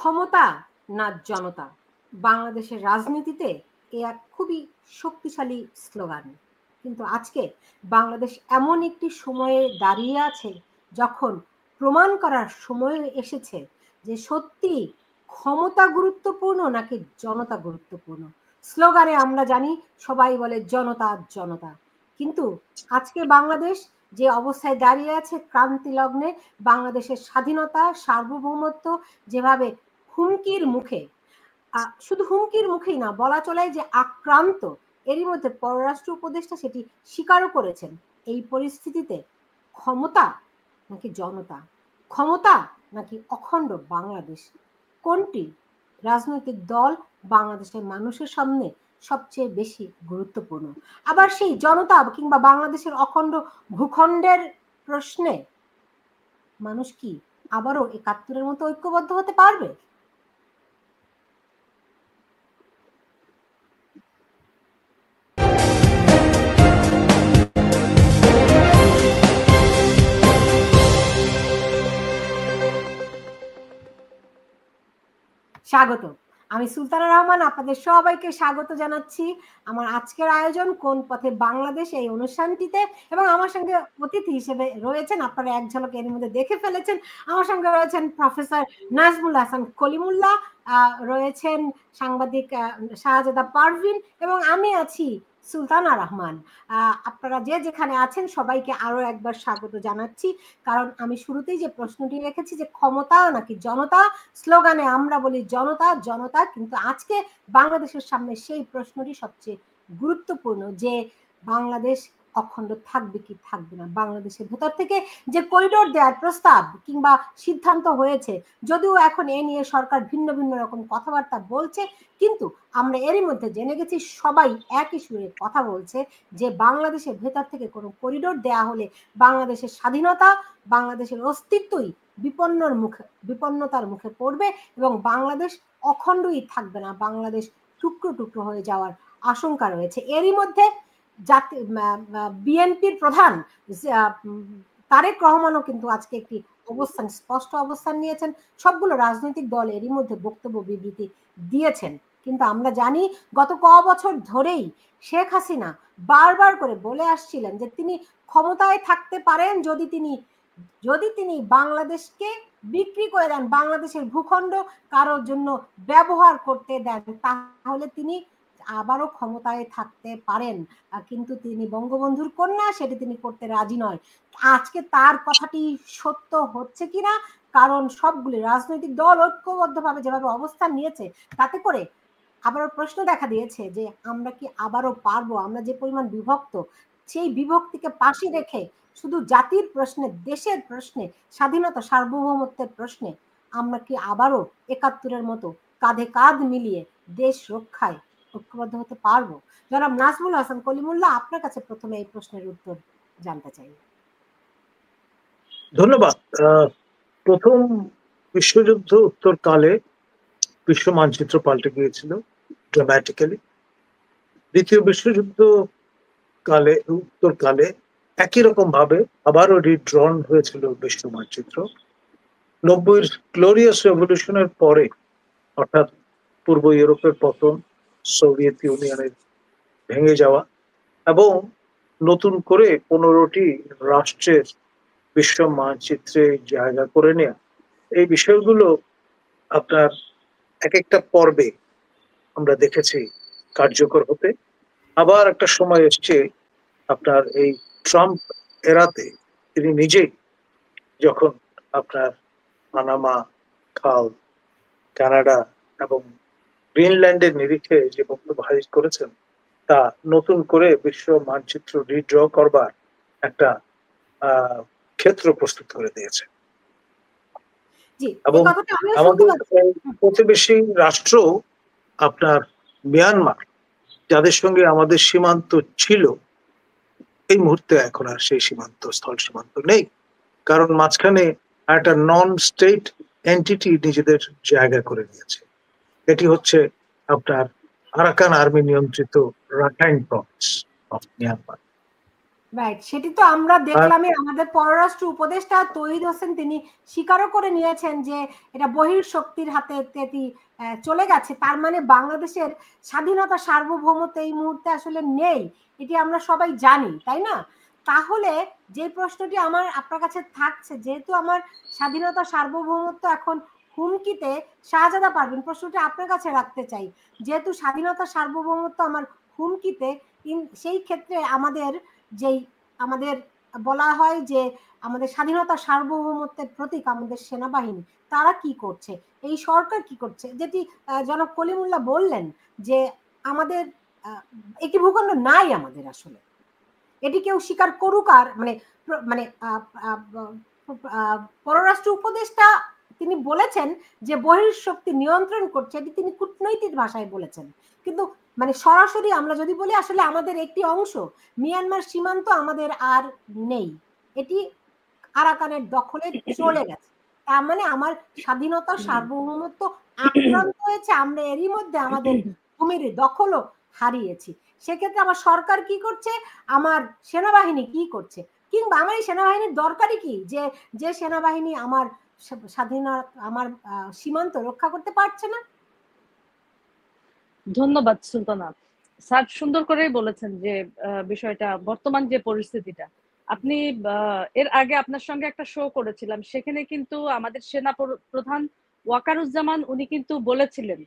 ক্ষমতা না জনতা, বাংলাদেশের রাজনীতিতে এ এক খুবই শক্তিশালী স্লোগান। কিন্তু আজকে বাংলাদেশ এমন একটি সময়ে দাঁড়িয়ে আছে যখন প্রমাণ করার সময় এসেছে যে সত্যি ক্ষমতা গুরুত্বপূর্ণ নাকি জনতা গুরুত্বপূর্ণ। স্লোগানে আমরা জানি সবাই বলে জনতা জনতা, কিন্তু আজকে বাংলাদেশ যে অবস্থায় দাঁড়িয়ে আছে ক্রান্তি লগ্নে, বাংলাদেশের স্বাধীনতা সার্বভৌমত্ব যেভাবে হুমকির মুখে, শুধু হুমকির মুখেই না, বলা চলে যে আক্রান্ত। এরই মধ্যে পররাষ্ট্র উপদেষ্টা সেটি স্বীকারও করেছেন। এই পরিস্থিতিতে ক্ষমতা নাকি জনতা, ক্ষমতা নাকি অখণ্ড বাংলাদেশ, কোনটি রাজনৈতিক দল বাংলাদেশের মানুষের সামনে সবচেয়ে বেশি গুরুত্বপূর্ণ? আবার সেই জনতা কিংবা বাংলাদেশের অখণ্ড ভূখণ্ডের প্রশ্নে মানুষ কি আবারও ৭১-এর মতো ঐক্যবদ্ধ হতে পারবে? স্বাগত। আমি সুলতানা রহমান, আপনাদের সবাইকে স্বাগত জানাচ্ছি আমার আজকের আয়োজন কোন পথে বাংলাদেশ এই অনুষ্ঠানটিতে। এবং আমার সঙ্গে অতিথি হিসেবে রয়েছেন, আপনারা এক ঝলক এর মধ্যে দেখে ফেলেছেন, আমার সঙ্গে রয়েছেন প্রফেসর নাজমুল হাসান কলিমুল্লাহ, রয়েছেন সাংবাদিক শাহজাদা পারভিন, এবং আমি আছি সুলতানা রহমান। আপনারা যে যেখানে আছেন সবাইকে আরো একবার স্বাগত জানাচ্ছি। কারণ আমি শুরুতেই যে প্রশ্নটি রেখেছি যে ক্ষমতা নাকি জনতা, স্লোগানে আমরা বলি জনতা জনতা, কিন্তু আজকে বাংলাদেশের সামনে সেই প্রশ্নটি সবচেয়ে গুরুত্বপূর্ণ যে বাংলাদেশ অখণ্ড থাকবে কি থাকবে না। বাংলাদেশের ভেতর থেকে যে করিডোর দেওয়ার প্রস্তাব কিংবা সিদ্ধান্ত হয়েছে, যদিও এখন এ নিয়ে সরকার ভিন্ন ভিন্ন রকম কথাবার্তা বলছে, কিন্তু আমরা এরই মধ্যে জেনে গেছি সবাই একই সুরে কথা বলছে যে বাংলাদেশের ভেতর থেকে কোনো করিডোর দেয়া হলে বাংলাদেশের স্বাধীনতা, বাংলাদেশের অস্তিত্বই বিপন্নতার মুখে পড়বে এবং বাংলাদেশ অখণ্ডই থাকবে না, বাংলাদেশ টুকরো টুকরো হয়ে যাওয়ার আশঙ্কা রয়েছে। এরই মধ্যে বিএনপির প্রধান তারেক রহমানও কিন্তু আজকে একটি স্পষ্ট অবস্থান নিয়েছেন। সবগুলো রাজনৈতিক দল এরই মধ্যে বক্তব্য বিবৃতি দিয়েছেন। কিন্তু আমরা জানি গত বছর ধরেই শেখ হাসিনা বারবার করে বলে আসছিলেন যে তিনি ক্ষমতায় থাকতে পারেন যদি তিনি বাংলাদেশকে বিক্রি করে দেন, বাংলাদেশের ভূখণ্ড কারোর জন্য ব্যবহার করতে দেন, তাহলে তিনি আবারও ক্ষমতায় থাকতে পারেন। কিন্তু তিনি বঙ্গবন্ধুর কন্যা, সেটি তিনি করতে রাজি নয়। আজকে তার কথাটি সত্য হচ্ছে কিনা, কারণ সবগুলি রাজনৈতিক দল ঐক্যবদ্ধভাবে যেভাবে অবস্থান নিয়েছে, তাতে করে আবারও প্রশ্ন দেখা দিয়েছে যে আমরা কি আবারও পারবো, আমরা যে পরিমাণ বিভক্ত, সেই বিভক্তিকে পাশে রেখে শুধু জাতির প্রশ্নে, দেশের প্রশ্নে, স্বাধীনতা সার্বভৌমত্বের প্রশ্নে আমরা কি আবারও ৭১-এর মতো কাঁধে কাঁধ মিলিয়ে দেশ রক্ষায় ঐক্যবদ্ধ হতে পারবো? জনাব নাজমুল হাসান কলিমুল্লাহ, আপনার কাছে প্রথমে এই প্রশ্নের উত্তর জানতে চাই। ধন্যবাদ। প্রথম বিশ্বযুদ্ধ উত্তরকালে বিশ্ব মানচিত্র পাল্টে গিয়েছিল ড্রামাটিক্যালি। দ্বিতীয় বিশ্বযুদ্ধ উত্তরকালে একই রকম ভাবে আবারও রিড্রন হয়েছিল বিশ্ব মানচিত্র। ৯০-এর গ্লোরিয়াস রেভলিউশনের পরে, অর্থাৎ পূর্ব ইউরোপের পতন, সোভিয়েত ইউনিয়নের ভেঙে যাওয়া এবং নতুন করে ১৫টি রাষ্ট্রের বিশ্ব মানচিত্রে জায়গা করে নেয়া, এই বিষয়গুলো আপনার এক একটা পর্বে আমরা দেখেছি কার্যকর হতে। আবার একটা সময় এসছে আপনার এই ট্রাম্প এরাতে, তিনি নিজেই যখন আপনার পানামা খাল, কানাডা এবং গ্রিনল্যান্ডের নিরিখে যে বক্তব্য হাজির করেছেন, তা নতুন করে বিশ্ব মানচিত্র রিড্র করবার একটা ক্ষেত্র প্রস্তুত করে দিয়েছে। এবং আমাদের প্রতিবেশী রাষ্ট্র আপনার মিয়ানমার, যাদের সঙ্গে আমাদের সীমান্ত ছিল, এই মুহূর্তে এখন আর সেই সীমান্ত, স্থল সীমান্ত নেই, কারণ মাঝখানে একটা নন স্টেট এন্টিটি নিজেদের জায়গা করে নিয়েছে। এটি হচ্ছে আপনার আরাকান আর্মি নিয়ন্ত্রিত Rakhine Province of Myanmar. Right, সেটি তো আমরা দেখলামই। আমাদের পররাষ্ট্র উপদেষ্টা তৌহিদ হোসেন তিনি স্বীকারও করে নিয়েছেন যে এটা বহির শক্তির হাতে চলে গেছে। তার মানে বাংলাদেশের স্বাধীনতা সার্বভৌমত্ব এই মুহূর্তে আসলে নেই, এটি আমরা সবাই জানি, তাই না? তাহলে যে প্রশ্নটি আমার আপনার কাছে থাকছে, যেহেতু আমার স্বাধীনতা সার্বভৌমত্ব এখন হুমকিতে, শাহজাদা পারভীন প্রশ্নটি আপনার কাছে রাখতে চাই। যেহেতু স্বাধীনতা সার্বভৌমত্ব আমার হুমকিতে, সেই ক্ষেত্রে আমাদের বলা হয় যে আমাদের স্বাধীনতা সার্বভৌমত্বের প্রতীক আমাদের সেনাবাহিনী, তারা কি করছে, এই সরকার কি করছে? যেটি জনাব কলিমুল্লাহ বললেন যে আমাদের একটি ভূখণ্ড নাই আমাদের, আসলে এটি কেউ স্বীকার করুক আর মানে মানে পররাষ্ট্র উপদেষ্টা তিনি বলেছেন যে বহির্শক্তি নিয়ন্ত্রণ করছে, এটি তিনি কূটনৈতিক ভাষায় বলেছেন। কিন্তু মানে সরাসরি আমরা যদি বলি, আসলে আমাদের একটি অংশ মিয়ানমার সীমান্ত আমাদের আর নেই, এটি আরাকানের দখলে চলে গেছে। তার মানে আমার স্বাধীনতা সার্বভৌমত্ব আক্রান্ত হয়েছে, আমরা এরই মধ্যে আমাদের ভূমির দখলও হারিয়েছি। সেক্ষেত্রে আমার সরকার কি করছে, আমার সেনাবাহিনী কি করছে, কিংবা আমার এই সেনাবাহিনীর দরকারই কি, যে সেনাবাহিনী আমার আমার সীমান্ত রক্ষা করতে পারছে না? ধন্যবাদ সুলতানা স্যার, সুন্দর করেই বলেছেন যে বিষয়টা, বর্তমান যে পরিস্থিতিটা। আপনি এর আগে আপনার সঙ্গে একটা শো করেছিলাম, সেখানে কিন্তু আমাদের সেনা প্রধান ওয়াকারুজ্জামান উনি কিন্তু বলেছিলেন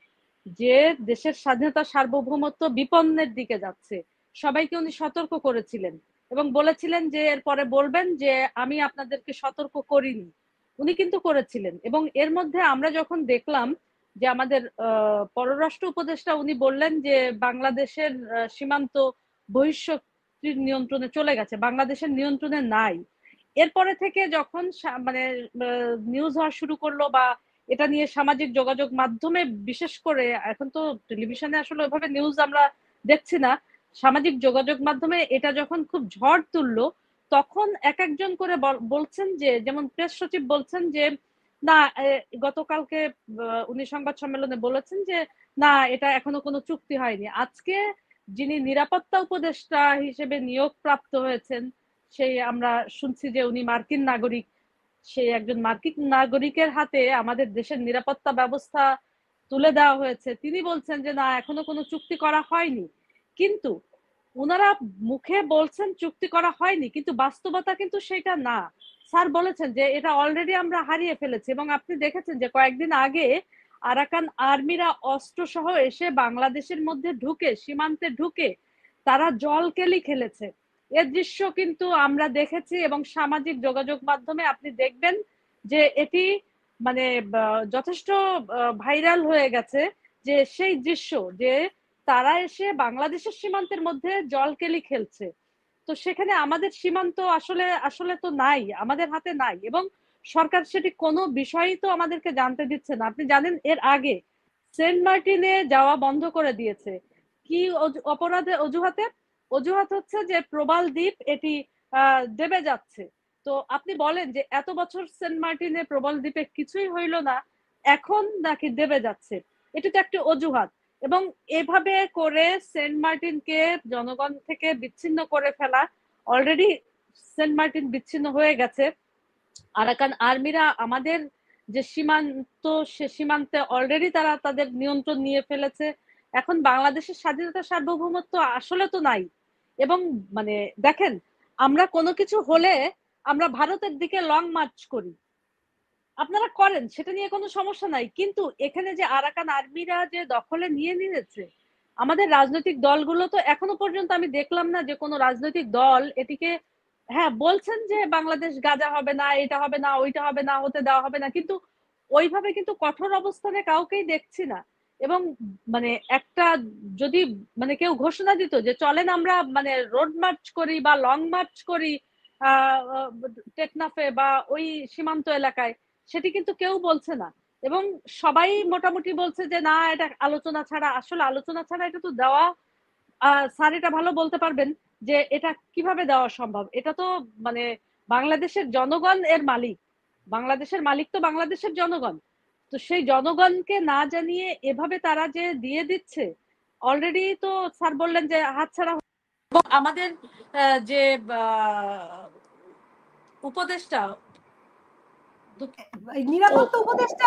যে দেশের স্বাধীনতা সার্বভৌমত্ব বিপন্নের দিকে যাচ্ছে, সবাইকে উনি সতর্ক করেছিলেন এবং বলেছিলেন যে এরপরে বলবেন যে আমি আপনাদেরকে সতর্ক করিনি, উনি কিন্তু করেছিলেন। এবং এর মধ্যে আমরা যখন দেখলাম যে আমাদের পররাষ্ট্র উপদেষ্টা উনি বললেন যে বাংলাদেশের সীমান্ত বহিঃশক্তির নিয়ন্ত্রণে চলে গেছে, বাংলাদেশের নিয়ন্ত্রণে নাই। এরপরে থেকে যখন মানে নিউজ হওয়া শুরু করলো বা এটা নিয়ে সামাজিক যোগাযোগ মাধ্যমে, বিশেষ করে এখন তো টেলিভিশনে আসলে ওইভাবে নিউজ আমরা দেখছি না, সামাজিক যোগাযোগ মাধ্যমে এটা যখন খুব ঝড় তুললো, তখন এক একজন করে বলছেন যে, যেমন প্রেস সচিব বলছেন যে না, গতকালকে উনি সংবাদ সম্মেলনে বলেছেন যে না, এটা এখনো কোনো চুক্তি হয়নি। আজকে যিনি নিরাপত্তা উপদেষ্টা হিসেবে নিয়োগ প্রাপ্ত হয়েছেন, সেই আমরা শুনছি যে উনি মার্কিন নাগরিক, সেই একজন মার্কিন নাগরিকের হাতে আমাদের দেশের নিরাপত্তা ব্যবস্থা তুলে দেওয়া হয়েছে। তিনি বলছেন যে না, এখনো কোনো চুক্তি করা হয়নি। কিন্তু ওনারা মুখে বলছেন চুক্তি করা হয়নি, কিন্তু বাস্তবতা কিন্তু সেটা না। স্যার বলেছেন যে এটা অলরেডি আমরা হারিয়ে ফেলেছি। এবং আপনি দেখেছেন যে কয়েকদিন আগে আরাকান আর্মিরা অস্ত্র সহ এসে বাংলাদেশের মধ্যে ঢুকে, সীমান্তে ঢুকে তারা জলকেলি খেলেছে। এর দৃশ্য কিন্তু আমরা দেখেছি এবং সামাজিক যোগাযোগ মাধ্যমে আপনি দেখবেন যে এটি মানে যথেষ্ট ভাইরাল হয়ে গেছে, যে সেই দৃশ্য যে তারা এসে বাংলাদেশের সীমান্তের মধ্যে জলকেলি খেলছে। তো সেখানে আমাদের সীমান্ত আসলে আসলে তো নাই, আমাদের হাতে নাই, এবং সরকার সেটি কোনো বিষয়ই তো আমাদেরকে জানতে দিচ্ছে না। আপনি জানেন এর আগে সেন্ট মার্টিনে যাওয়া বন্ধ করে দিয়েছে। কি অপরাধে অজুহাতে? অজুহাত হচ্ছে যে প্রবাল দ্বীপ এটি দেবে যাচ্ছে। তো আপনি বলেন যে এত বছর সেন্ট মার্টিনে প্রবাল দ্বীপে কিছুই হইল না, এখন নাকি দেবে যাচ্ছে, এটি তো একটি অজুহাত। এবং এভাবে করে সেন্ট মার্টিনকে জনগণ থেকে বিচ্ছিন্ন করে ফেলা, অলরেডি সেন্ট মার্টিন বিচ্ছিন্ন হয়ে গেছে। আরাকান আর্মিরা আমাদের যে সীমান্ত, সে সীমান্তে অলরেডি তারা তাদের নিয়ন্ত্রণ নিয়ে ফেলেছে। এখন বাংলাদেশের স্বাধীনতা সার্বভৌমত্ব আসলে তো নাই। এবং মানে দেখেন, আমরা কোনো কিছু হলে আমরা ভারতের দিকে লং মার্চ করি, আপনারা করেন, সেটা নিয়ে কোনো সমস্যা নাই। কিন্তু এখানে যে আরাকান আর্মিরা যে দখলে নিয়ে নিয়েছে, আমাদের রাজনৈতিক দলগুলো তো এখনো পর্যন্ত আমি দেখলাম না যে কোনো রাজনৈতিক দল এটিকে, হ্যাঁ বলছেন যে বাংলাদেশ গাজা হবে না, এটা হবে না, ওইটা হবে না, হতে দেওয়া হবে না, কিন্তু ওইভাবে কিন্তু কঠোর অবস্থানে কাউকেই দেখছি না। এবং মানে একটা যদি মানে কেউ ঘোষণা দিত যে চলেন আমরা মানে রোড মার্চ করি বা লং মার্চ করি টেকনাফে বা ওই সীমান্ত এলাকায়, সেটি কিন্তু কেউ বলছে না। এবং সবাই মোটামুটি বলছে যে না, এটা আলোচনা ছাড়া, আসলে আলোচনা ছাড়া এটা তো দেওয়া, স্যার এটা ভালো বলতে পারবেন যে এটা কিভাবে দেওয়া সম্ভব। এটা তো মানে বাংলাদেশের জনগণ এর মালিক, বাংলাদেশের মালিক তো বাংলাদেশের জনগণ। তো সেই জনগণকে না জানিয়ে এভাবে তারা যে দিয়ে দিচ্ছে, অলরেডি তো স্যার বললেন যে হাতছাড়া এবং আমাদের যে উপদেষ্টা নিরাপত্তা উপদেষ্টা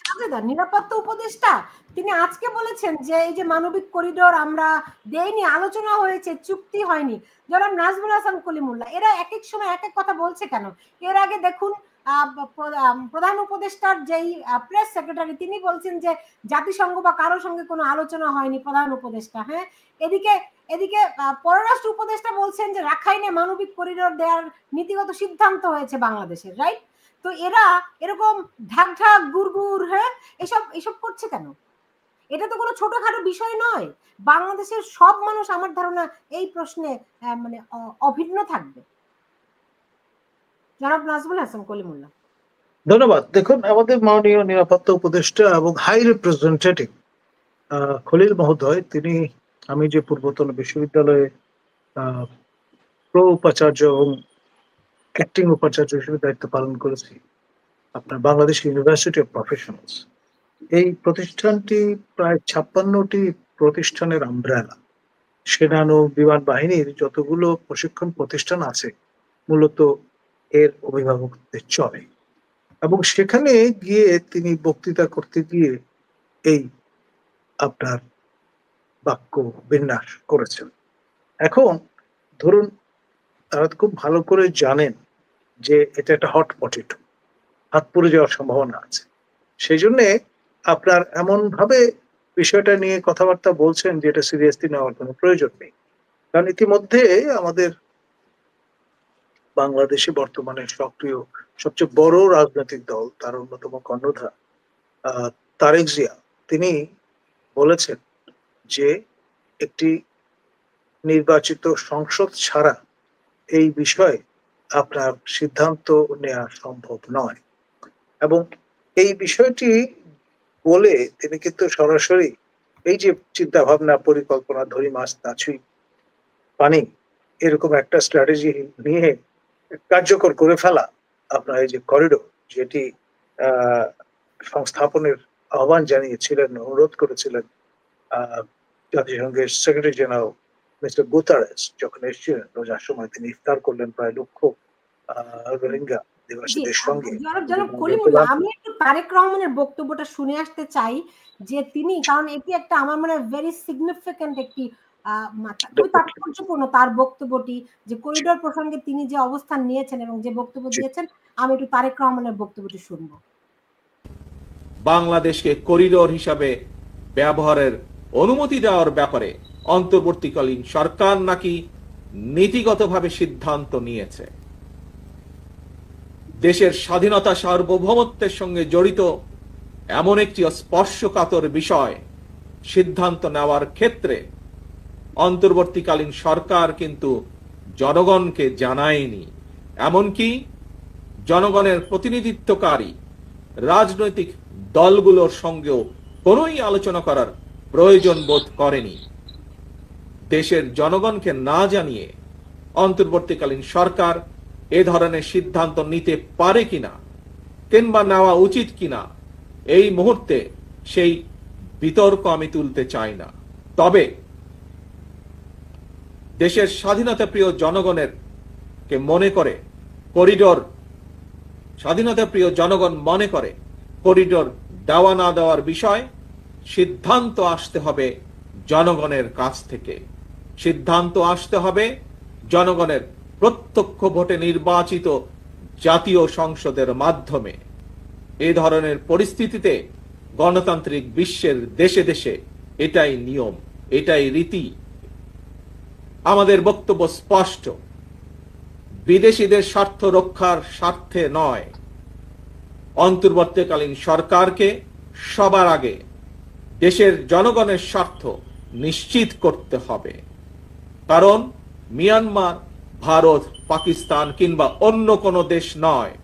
সাজেদা নিরাপত্তা উপদেষ্টা তিনি আজকে বলেছেন যে এই যে মানবিক করিডোর আমরা দেইনি, আলোচনা হয়েছে, চুক্তি হয়নি। জনাব নাজমুল হাসান কলিমুল্লাহ এরা এক এক সময় এক এক কথা বলছে কেন? এর আগে দেখুন প্রধান উপদেষ্টার যেই প্রেস সেক্রেটারি তিনি বলছেন যে জাতিসংঘ বা কারোর সঙ্গে কোনো আলোচনা হয়নি প্রধান উপদেষ্টা। হ্যাঁ, এদিকে এদিকে পররাষ্ট্র উপদেষ্টা বলছেন যে রাখাইনে মানবিক করিডোর দেওয়ার নীতিগত সিদ্ধান্ত হয়েছে বাংলাদেশের, রাইট? তো এরা এরকম ঢাক ঢাক গুড়গুড়, হ্যাঁ, এসব এসব করছে কেন? এটা তো কোনো ছোটখাটো বিষয় নয়। বাংলাদেশের সব মানুষ আমার ধারণা এই প্রশ্নে মানে অভিন্ন থাকবে। জনাব নাজমুল হাসান কলিমুল্লাহ। ধন্যবাদ। দেখুন, আমাদের মাননীয় নিরাপত্তা উপদেষ্টা এবং হাই রিপ্রেজেন্টেটিভ খলিল মহোদয়, তিনি, আমি যে পূর্বতন বিশ্ববিদ্যালয়ে প্রো উপাচার্য এবং অ্যাক্টিং উপাচার্য হিসেবে দায়িত্ব পালন করেছি, আপনার বাংলাদেশ ইউনিভার্সিটি অফ প্রফেশনালস, এই প্রতিষ্ঠানটি প্রায় 56টি প্রতিষ্ঠানের আমব্রেলা। সেনানৌ বিমান বাহিনীর যতগুলো প্রশিক্ষণ প্রতিষ্ঠান আছে মূলত এর অভিভাবকদের চলে, এবং সেখানে গিয়ে তিনি বক্তৃতা করতে গিয়ে এই আপনার বাক্য বিন্যাস করেছেন। এখন ধরুন, তারা খুব ভালো করে জানেন যে এটা একটা হট পটেটো, হাত পুড়ে যাওয়ার সম্ভাবনা আছে। সেই জন্যে আপনার এমন ভাবে বিষয়টা নিয়ে কথাবার্তা বলছেন যে এটা সিরিয়াসলি নেওয়ার কোনো প্রয়োজন নেই। কারণ ইতিমধ্যে আমাদের বাংলাদেশে বর্তমানে সক্রিয় সবচেয়ে বড় রাজনৈতিক দল, তার অন্যতম কর্ণধার তারেক জিয়া, তিনি বলেছেন যে একটি নির্বাচিত সংসদ ছাড়া এই বিষয়ে আপনার সিদ্ধান্ত নেওয়া সম্ভব নয়। এবং এই বিষয়টি বলে তিনি কিন্তু সরাসরি এই যে চিন্তা ভাবনা, পরিকল্পনা, ধরি মাছ না ছুঁই পানি, এরকম একটা স্ট্র্যাটেজি নিয়ে কার্যকর করে ফেলা আপনার এই যে করিডোর, যেটি সংস্থাপনের আহ্বান জানিয়েছিলেন, অনুরোধ করেছিলেন জাতিসংঘের সেক্রেটারি জেনারেল মিস্টার গুতারেস যখন এসেছিলেন, রোজার সময় তিনি ইফতার করলেন প্রায় লক্ষ রোহিঙ্গা নিবাসীদের সঙ্গে। জনাব কলিমুল্লাহ, আমি একটু তারেক রহমানের বক্তব্যটা শুনে আসতে চাই যে তিনি, কারণ এটি একটা আমার মনে হয় ভেরি সিগনিফিক্যান্ট একটি খুবই তাৎপর্যপূর্ণ তার বক্তব্যটি, যে করিডোর প্রসঙ্গে তিনি যে অবস্থান নিয়েছেন এবং যে বক্তব্য দিয়েছেন। আমি একটু তারেক রহমানের বক্তব্যটি শুনবো। বাংলাদেশকে করিডোর হিসাবে ব্যবহারের অনুমতি দেওয়ার ব্যাপারে অন্তর্বর্তীকালীন সরকার নাকি নীতিগতভাবে সিদ্ধান্ত নিয়েছে। দেশের স্বাধীনতা সার্বভৌমত্বের সঙ্গে জড়িত এমন একটি স্পর্শকাতর বিষয় সিদ্ধান্ত নেওয়ার ক্ষেত্রে অন্তর্বর্তীকালীন সরকার কিন্তু জনগণকে জানায়নি, এমনকি জনগণের প্রতিনিধিত্বকারী রাজনৈতিক দলগুলোর সঙ্গেও কোনোই আলোচনা করার প্রয়োজন বোধ করেনি। দেশের জনগণকে না জানিয়ে অন্তর্বর্তীকালীন সরকার এ ধরনের সিদ্ধান্ত নিতে পারে কিনা কিংবা নেওয়া উচিত কিনা এই মুহূর্তে সেই বিতর্ক আমি তুলতে চাই না। তবে দেশের স্বাধীনতা প্রিয় জনগণের কে মনে করে করিডোর, স্বাধীনতা প্রিয় জনগণ মনে করে করিডোর দেওয়া না দেওয়ার বিষয় সিদ্ধান্ত আসতে হবে জনগণের কাছ থেকে। সিদ্ধান্ত আসতে হবে জনগণের প্রত্যক্ষ ভোটে নির্বাচিত জাতীয় সংসদের মাধ্যমে। এ ধরনের পরিস্থিতিতে গণতান্ত্রিক বিশ্বের দেশে দেশে এটাই নিয়ম, এটাই রীতি। আমাদের বক্তব্য স্পষ্ট, বিদেশিদের স্বার্থ রক্ষার স্বার্থে নয়, অন্তর্বর্তীকালীন সরকারকে সবার আগে দেশের জনগণের স্বার্থ নিশ্চিত করতে হবে। কারণ মিয়ানমার, ভারত, পাকিস্তান কিংবা অন্য কোনো দেশ নয়,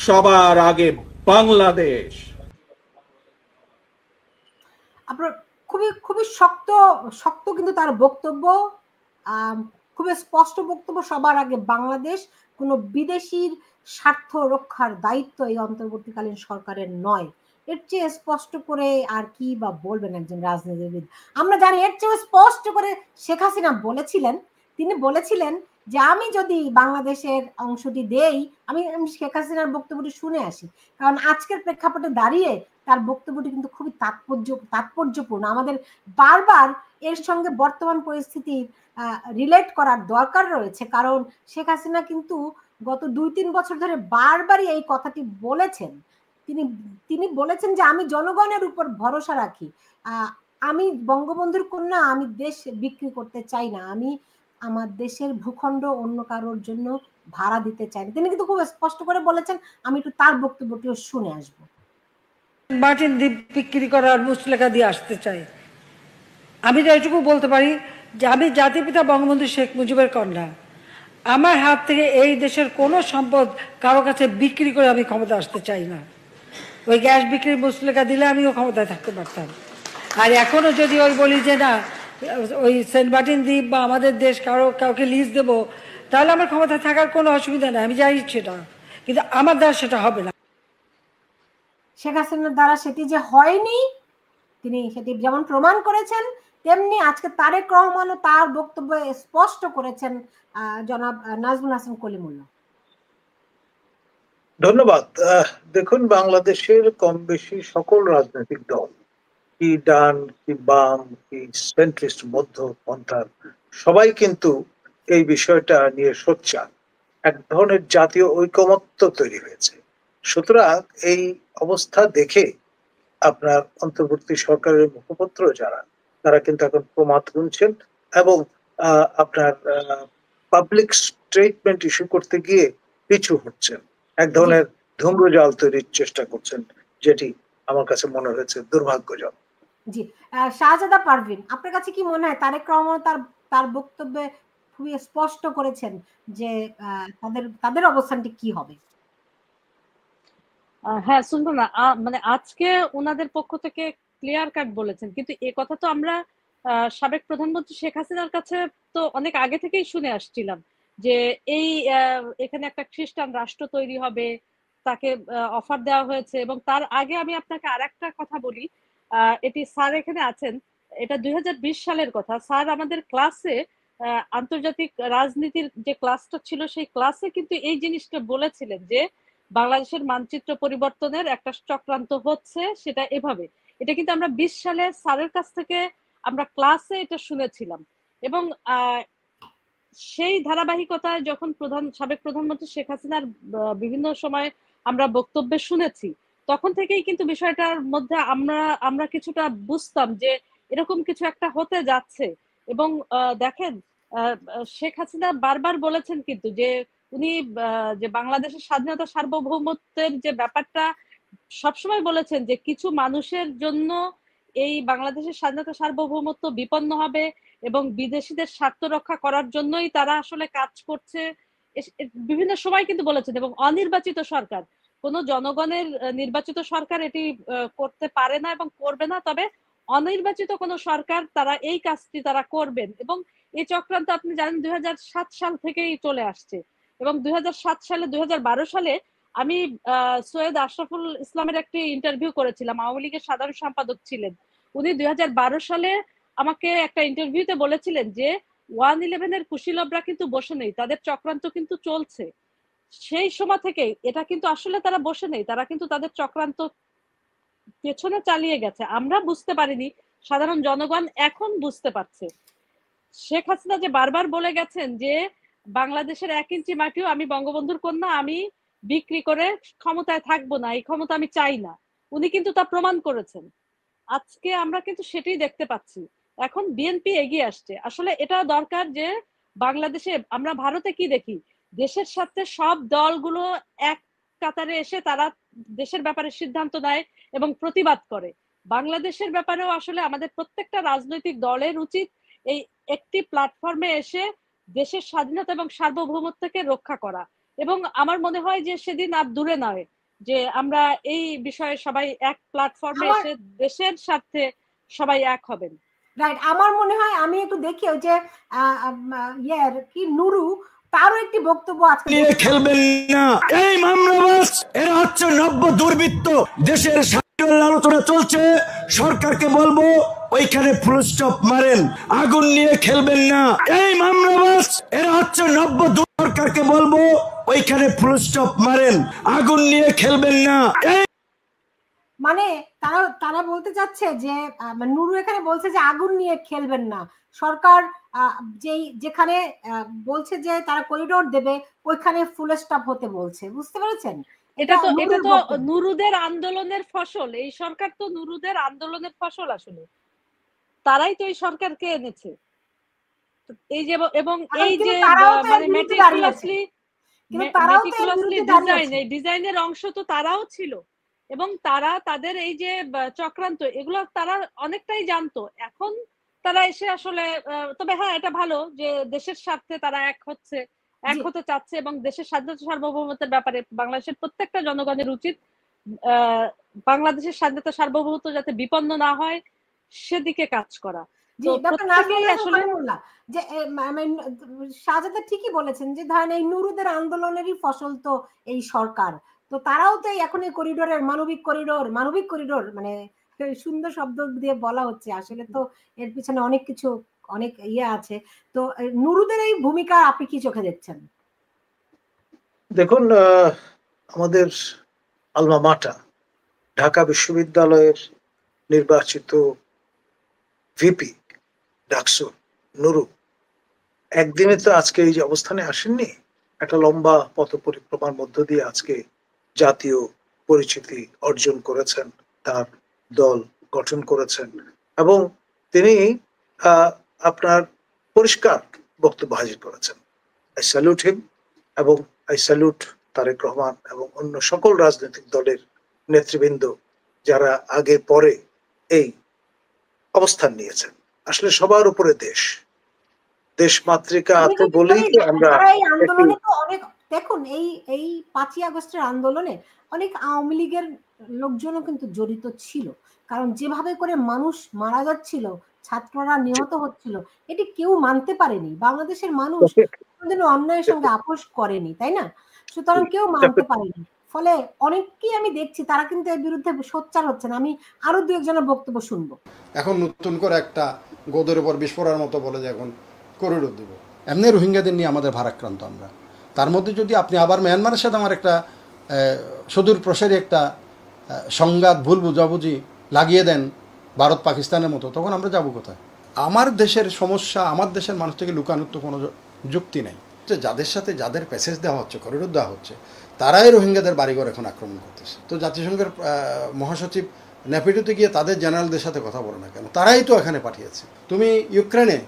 সবার আগে বাংলাদেশ। আপনার খুবই খুবই শক্ত শক্ত কিন্তু তার বক্তব্য, খুবই স্পষ্ট বক্তব্য, সবার আগে বাংলাদেশ। কোনো বিদেশির স্বার্থ রক্ষার দায়িত্ব এই অন্তর্বর্তীকালীন সরকারের নয়। এর চেয়ে স্পষ্ট করে আর কি বা বলবেন একজন রাজনীতিবিদ? আমরা জানি এর চেয়ে স্পষ্ট করে শেখ হাসিনা বলেছিলেন, তিনি বলেছিলেন যে আমি যদি বাংলাদেশের অংশটি দেই, আমি শেখ হাসিনার বক্তব্যটি শুনে আসি, কারণ আজকের প্রেক্ষাপটে দাঁড়িয়ে তার বক্তব্যটি কিন্তু খুবই তাৎপর্যপূর্ণ। আমাদের বারবার এর সঙ্গে বর্তমান পরিস্থিতির রিলেট করার দরকার রয়েছে, কারণ শেখ হাসিনা কিন্তু গত 2-3 বছর ধরে বারবারই এই কথাটি বলেছেন। তিনি বলেছেন যে আমি জনগণের উপর ভরসা রাখি, আমি বঙ্গবন্ধুর কন্যা, আমি দেশ বিক্রি করতে চাই না, আমি আমার দেশের ভূখণ্ড অন্য কারোর জন্য ভাড়া দিতে চাই না। তিনি কিন্তু খুব স্পষ্ট করে বলেছেন। আমি একটু তার বক্তব্যটিও শুনে আসবো। মার্টিন দ্বীপ বিক্রি করার মুচলেখা দিয়ে আসতে চাই। আমি তো এটুকু বলতে পারি যে আমি জাতিপিতা বঙ্গবন্ধু শেখ মুজিবের কন্যা। আমার হাত থেকে এই দেশের কোনো সম্পদ কারো কাছে বিক্রি করে আমি ক্ষমতা আসতে চাই না। ওই গ্যাস বিক্রির মুচলেখা দিলে আমিও ক্ষমতায় থাকতে পারতাম। আর এখনো যদি ওই বলি যে না ওই সেন্ট মার্টিন দ্বীপ বা আমাদের দেশ কাউকে লিজ দেবো, তাহলে আমার ক্ষমতায় থাকার কোনো অসুবিধা নেই, আমি জানি সেটা, কিন্তু আমার দ্বারা সেটা হবে না। শেখ হাসিনার দ্বারা সেটি যে হয়নি, তিনি সেটি যেমন প্রমাণ করেছেন, তেমনি আজকে তারেক রহমানও তার বক্তব্যে স্পষ্ট করেছেন জনাব নাজমুল হাসান কলিমুল্লাহ। ধন্যবাদ। দেখুন, বাংলাদেশের কম বেশি সকল রাজনৈতিক দল, কি ডান কি বাম কি সেন্ট্রিস্ট মধ্যপন্থার, সবাই কিন্তু এই বিষয়টা নিয়ে সোচ্চার। এক ধরনের জাতীয় ঐকমত্য তৈরি হয়েছে। সুতরাং এই অবস্থা দেখে আপনার অন্তর্বর্তী সরকারের মুখপত্র যারা, তারা কিন্তু এখন প্রমাদ গুনছেন এবং আপনার পাবলিক স্টেটমেন্ট ইস্যু করতে গিয়ে পিছু হচ্ছেন, এক ধরনের ধূম্রজাল তৈরির চেষ্টা করছেন, যেটি আমার কাছে মনে হয়েছে দুর্ভাগ্যজনক। জি, শাহজাদা পারভিন, আপনার কাছে কি মনে হয় তারেক রহমান তার বক্তব্যে খুবই স্পষ্ট করেছেন যে তাদের অবস্থানটি কি হবে? হ্যাঁ, শুনবো না, মানে আজকে ওনাদের পক্ষ থেকে ক্লিয়ার কাট বলেছেন, কিন্তু এ কথা তো আমরা সাবেক প্রধানমন্ত্রী শেখ হাসিনার কাছে তো অনেক আগে থেকেই শুনে আসছিলাম যে এই এখানে একটা খ্রিস্টান রাষ্ট্র তৈরি হবে, তাকে অফার দেওয়া হয়েছে। এবং তার আগে আমি আপনাকে আরেকটা কথা বলি, এটি স্যার এখানে আছেন, এটা 2020 সালের কথা। স্যার আমাদের ক্লাসে আন্তর্জাতিক রাজনীতির যে ক্লাসটা ছিল, সেই ক্লাসে কিন্তু এই জিনিসটা বলেছিলেন যে বাংলাদেশের মানচিত্র পরিবর্তনের একটা চক্রান্ত হচ্ছে, সেটা এভাবে। এটা কিন্তু আমরা 20 সালে স্যারের কাছ থেকে আমরা ক্লাসে এটা শুনেছিলাম। এবং সেই ধারাবাহিকতায় যখন সাবেক প্রধানমন্ত্রী শেখ হাসিনার বিভিন্ন সময় আমরা বক্তব্যে শুনেছি, তখন থেকেই কিন্তু বিষয়টার মধ্যে আমরা কিছুটা বুঝতাম যে এরকম কিছু একটা হতে যাচ্ছে। এবং দেখেন, শেখ হাসিনা বারবার বলেছেন কিন্তু যে উনি যে বাংলাদেশের স্বাধীনতা সার্বভৌমত্বের যে ব্যাপারটা সবসময় বলেছেন যে কিছু মানুষের জন্য এই বাংলাদেশের স্বাধীনতা সার্বভৌমত্ব বিপন্ন হবে এবং বিদেশিদের স্বার্থ রক্ষা করার জন্যই তারা আসলে কাজ করছে, বিভিন্ন সময় কিন্তু বলেছেন। এবং অনির্বাচিত সরকার, কোন জনগণের নির্বাচিত সরকার এটি করতে পারে না এবং করবে না, তবে অনির্বাচিত কোন সরকার তারা এই কাজটি তারা করবেন। এবং এই চক্রান্ত আপনি জানেন 2007 সাল থেকেই চলে আসছে। এবং 2007 সালে 2012 সালে আমি সৈয়দ আশরাফুল ইসলামের একটি ইন্টারভিউ করেছিলাম, আওয়ামী লীগের সাধারণ সম্পাদক ছিলেন উনি। 2012 সালে আমাকে একটা ইন্টারভিউতে বলেছিলেন যে 111-এর কুশীলবরা কিন্তু বসে নেই, তাদের চক্রান্ত কিন্তু চলছে। সেই সময় থেকে এটা কিন্তু আসলে তারা বসে নেই, তারা কিন্তু তাদের চক্রান্ত পেছনে চালিয়ে গেছে। আমরা বুঝতে পারিনি, সাধারণ জনগণ এখন বুঝতে পারছে। শেখ হাসিনা যে বারবার বলে গেছেন যে বাংলাদেশের 1 ইঞ্চি মাটিও আমি বঙ্গবন্ধুর কন্যা আমি বিক্রি করে ক্ষমতায় থাকবো না, এই ক্ষমতা আমি চাই না, উনি কিন্তু তা প্রমাণ করেছেন। আজকে আমরা কিন্তু সেটাই দেখতে পাচ্ছি। এখন বিএনপি এগিয়ে আসছে। আসলে এটা দরকার যে বাংলাদেশে, আমরা ভারতে কি দেখি, দেশের সাথে সব দলগুলো এক কাতারে এসে তারা দেশের ব্যাপারে সিদ্ধান্ত নেয় এবং প্রতিবাদ করে। বাংলাদেশের ব্যাপারেও আসলে আমাদের প্রত্যেকটা রাজনৈতিক দলের উচিত এই একটি প্ল্যাটফর্মে এসে দেশের স্বাধীনতা এবং সার্বভৌমত্বকে রক্ষা করা। এবং আমার মনে হয় যে সেদিন আর দূরে নয় যে আমরা এই বিষয়ে সবাই এক প্ল্যাটফর্মে এসে দেশের স্বার্থে সবাই এক হবেন। রাইট, আমার মনে হয় আমি একটু দেখি ওই যে কি নুরু, তারও একটি বক্তব্য আজকে খেলবেন না এই মামলাবাজ, এরা হচ্ছে নব্য দুর্বৃত্ত, দেশের আলোচনা চলছে, সরকারকে বলবো ওইখানে ফুল স্টপ মারেন, আগুন নিয়ে খেলবেন না। এই মামলাবাজ এরা হচ্ছে নব্য। সরকারকে বলবো ওইখানে ফুল স্টপ মারেন, আগুন নিয়ে খেলবেন না। মানে তারা তারা বলতে চাচ্ছে যে মানে নুরু এখানে বলছে যে আগুন নিয়ে খেলবেন না। সরকার যেখানে বলছে যে তারা করিডোর দেবে ওইখানে ফুল স্টপ হতে বলছে, বুঝতে পেরেছেন? এটা তো নুরুদের আন্দোলনের ফসল। এই সরকার তো নুরুদের আন্দোলনের ফসল। আসলে তারাই তো এই সরকারকে এনেছে। এই যে এবং এই যে মানে মেটিকুলাসলি ডিজাইন, এই ডিজাইনের অংশ তো তারাও ছিল এবং তারা তাদের এই যে চক্রান্ত এগুলো তারা অনেকটাই জানতো। এখন তারা এসে আসলে তবে হ্যাঁ এটা ভালো যে দেশের স্বার্থে তারা এক হতে চাচ্ছে এবং দেশের স্বাধীনতা সার্বভৌমত্বের ব্যাপারে বাংলাদেশের প্রত্যেকটা জনগণের উচিত বাংলাদেশের স্বাধীনতা সার্বভৌমত্ব যাতে বিপন্ন না হয় সেদিকে কাজ করা। যে শাহজাদা ঠিকই বলেছেন যে ধরেন এই নুরুদের আন্দোলনেরই ফসল তো এই সরকার। তো তারাও তো এখন এই করিডোরের মানবিক করিডোর মানে সুন্দর শব্দ দিয়ে বলা হচ্ছে, আসলে তো এর পিছনে অনেক কিছু অনেক ইয়ে আছে। তো নুরুদের এই ভূমিকা আপনি কি চোখে দেখছেন? দেখুন, আমাদের আলমা মাটা ঢাকা বিশ্ববিদ্যালয়ের নির্বাচিত ভিপি ডাকসু নুরু একদিনে তো আজকে এই যে অবস্থানে আসেননি, একটা লম্বা পথ পরিক্রমার মধ্য দিয়ে আজকে জাতীয় পরিচিতি অর্জন করেছেন, তার দল গঠন করেছেন এবং তিনি আপনার পরিষ্কার বক্তব্য হাজির করেছেন। আই স্যালুট হিম এবং আই স্যালুট তারেক রহমান এবং অন্য সকল রাজনৈতিক দলের নেতৃবৃন্দ যারা আগে পরে এই অবস্থান নিয়েছেন। আসলে সবার উপরে দেশ মাতৃকা আছে বলেই আমরা অনেক দেখুন এই 5ই আগস্টের আন্দোলনে অনেক আওয়ামী লীগের লোকজনও কিন্তু জড়িত ছিল, কারণ যেভাবে করে মানুষ মারা যাচ্ছিল, ছাত্ররা নিহত হচ্ছিল, এটি কেউ মানতে পারেনি। বাংলাদেশের মানুষ কোনোদিনও অন্যায়ের সঙ্গে আপোষ করেনি, তাই না? সুতরাং কেউ মানতে পারেনি। ফলে অনেককেই আমি দেখছি তারা কিন্তু এর বিরুদ্ধে সোচ্চার হচ্ছেন। আমি আরো দু একজনের বক্তব্য শুনবো। এখন নতুন করে একটা গোদের উপর বিস্ফোরণের মতো বলে যে এখন করিডোর দেব। এমনি রোহিঙ্গাদের নিয়ে আমাদের ভারাক্রান্ত আমরা। তার মধ্যে যদি আপনি আবার মিয়ানমারের সাথে আমার একটা সুদূর প্রসারী একটা সংঘাত ভুল বুঝাবুঝি লাগিয়ে দেন ভারত পাকিস্তানের মতো, তখন আমরা যাবো কোথায়? আমার দেশের সমস্যা আমার দেশের মানুষ থেকে লুকানোর তো কোনো যুক্তি নেই। যে যাদের সাথে যাদের প্যাসেজ দেওয়া হচ্ছে, করিডোর দেওয়া হচ্ছে, তারাই রোহিঙ্গাদের বাড়িঘর এখন আক্রমণ করতেছে। তো জাতিসংঘের মহাসচিব নেপিডোতে গিয়ে তাদের জেনারেলদের সাথে কথা বলে না কেন? তারাই তো এখানে পাঠিয়েছে। তুমি ইউক্রেনে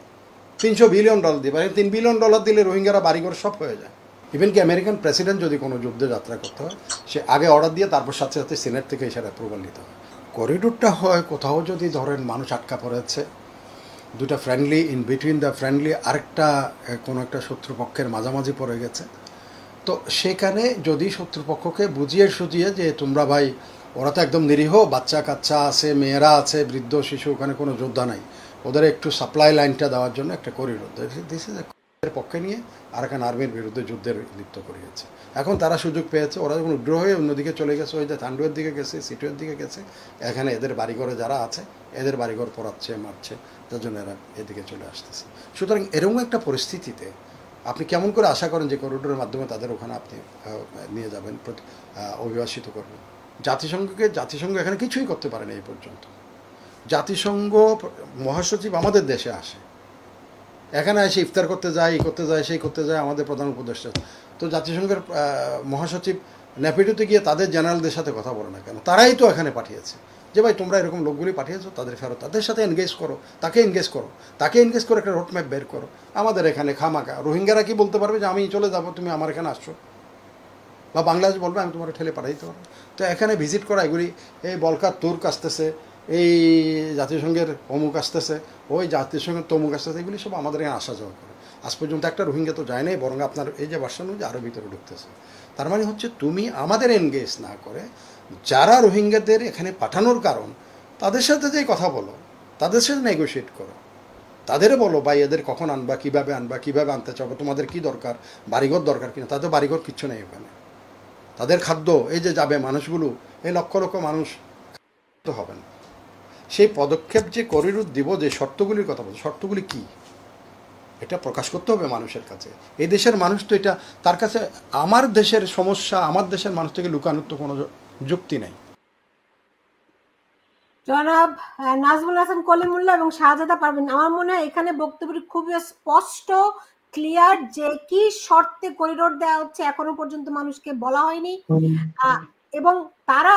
$300 বিলিয়ন দিবে, $3 বিলিয়ন দিলে রোহিঙ্গারা বাড়িঘর সব হয়ে যায়। ইভেন কি আমেরিকান প্রেসিডেন্ট যদি কোনো যুদ্ধে যাত্রা করতে হয়, সে আগে অর্ডার দিয়ে তারপর সাথে সাথে সিনেট থেকে সেটা অ্যাপ্রুভাল নিতে হয়। করিডোরটা হয় কোথাও যদি ধরেন মানুষ আটকা পড়েছে, দুটা friendly in between the friendly আরেকটা কোনো একটা শত্রুপক্ষের মাঝামাঝি পড়ে গেছে, তো সেখানে যদি শত্রুপক্ষকে বুঝিয়ে সুঝিয়ে যে তোমরা ভাই, ওরা তো একদম নিরীহ, বাচ্চা কাচ্চা আছে, মেয়েরা আছে, বৃদ্ধ শিশু, ওখানে কোনো যোদ্ধা নাই, ওদের একটু সাপ্লাই লাইনটা দেওয়ার জন্য একটা করিডোর দিয়েছে, এর পক্ষে নিয়ে আরাকান আর্মির বিরুদ্ধে যুদ্ধের লিপ্ত করিয়েছে। এখন তারা সুযোগ পেয়েছে, ওরা যখন উগ্র হয়ে অন্যদিকে চলে গেছে, ওই যে তান্ডুয়ের দিকে গেছে, সিটুয়ের দিকে গেছে, এখানে এদের বাড়িঘরে যারা আছে এদের বাড়িঘর পড়াচ্ছে, মারছে, যার জন্য এরা এদিকে চলে আসতেছে। সুতরাং এরকম একটা পরিস্থিতিতে আপনি কেমন করে আশা করেন যে করিডোরের মাধ্যমে তাদের ওখানে আপনি নিয়ে যাবেন, অভিবাসিত করবেন? জাতিসংঘ এখানে কিছুই করতে পারে না এই পর্যন্ত। জাতিসংঘ মহাসচিব আমাদের দেশে আসে, এখানে এসে ইফতার করতে যায়, সেই করতে যায় আমাদের প্রধান উপদেষ্টা। তো জাতিসংঘের মহাসচিব নেপিডোতে গিয়ে তাদের জেনারেলদের সাথে কথা বলে না কেন? তারাই তো এখানে পাঠিয়েছে যে ভাই তোমরা এরকম লোকগুলি পাঠিয়েছো, তাদের ফেরত, তাদের সাথে এনগেজ করো, তাকে এনগেজ করে একটা রোডম্যাপ বের করো। আমাদের এখানে খামাকা রোহিঙ্গারা কি বলতে পারবে যে আমি চলে যাবো, তুমি আমার এখানে আসছো, বা বাংলাদেশ বলবে আমি তোমার ঠেলে পাঠাই দিতে পারবো। তো এখানে ভিজিট করা, এগুলি এই বলকার তুর্ক আসতেছে, এই জাতিসংঘের অমুক আসতেছে, ওই জাতিসংঘের তমুক আসতেছে, এগুলি সব আমাদের এখানে আসা যাওয়া করে। আজ পর্যন্ত একটা রোহিঙ্গা তো যায় নাই, বরং আপনার এই যে ভার্সন যে আরও ভিতরে ঢুকতেছে। তার মানে হচ্ছে তুমি আমাদের এনগেজ না করে যারা রোহিঙ্গাদের এখানে পাঠানোর কারণ, তাদের সাথে যে কথা বলো, তাদের সাথে নেগোশিয়েট করো, তাদের বলো ভাই এদের কখন আনবা, কীভাবে আনতে চাবো, তোমাদের কি দরকার, বাড়িঘর দরকার কিনা? তাদের বাড়িঘর কিচ্ছু নেই ওখানে। তাদের খাদ্য, এই যে যাবে মানুষগুলো, এই লক্ষ লক্ষ মানুষ তো হবে না। সেই পদক্ষেপ যে করিডোর দিব, যে শর্তগুলির কথা বলছে, শর্তগুলি কি এটা প্রকাশ করতে হবে মানুষের কাছে। এই দেশের মানুষ তো এটা, তার কাছে আমার দেশের সমস্যা আমার দেশের মানুষ থেকে লুকানোর তো কোনো যুক্তি নেই। জনাব নাজমুল হাসান কলিমুল্লাহ এবং শাহজাদা পারভীন, আমার মনে হয় এখানে বক্তব্যটি খুবই স্পষ্ট, ক্লিয়ার, যে কি শর্তে করিডোর দেওয়া হচ্ছে এখনো পর্যন্ত মানুষকে বলা হয়নি। এবং তারা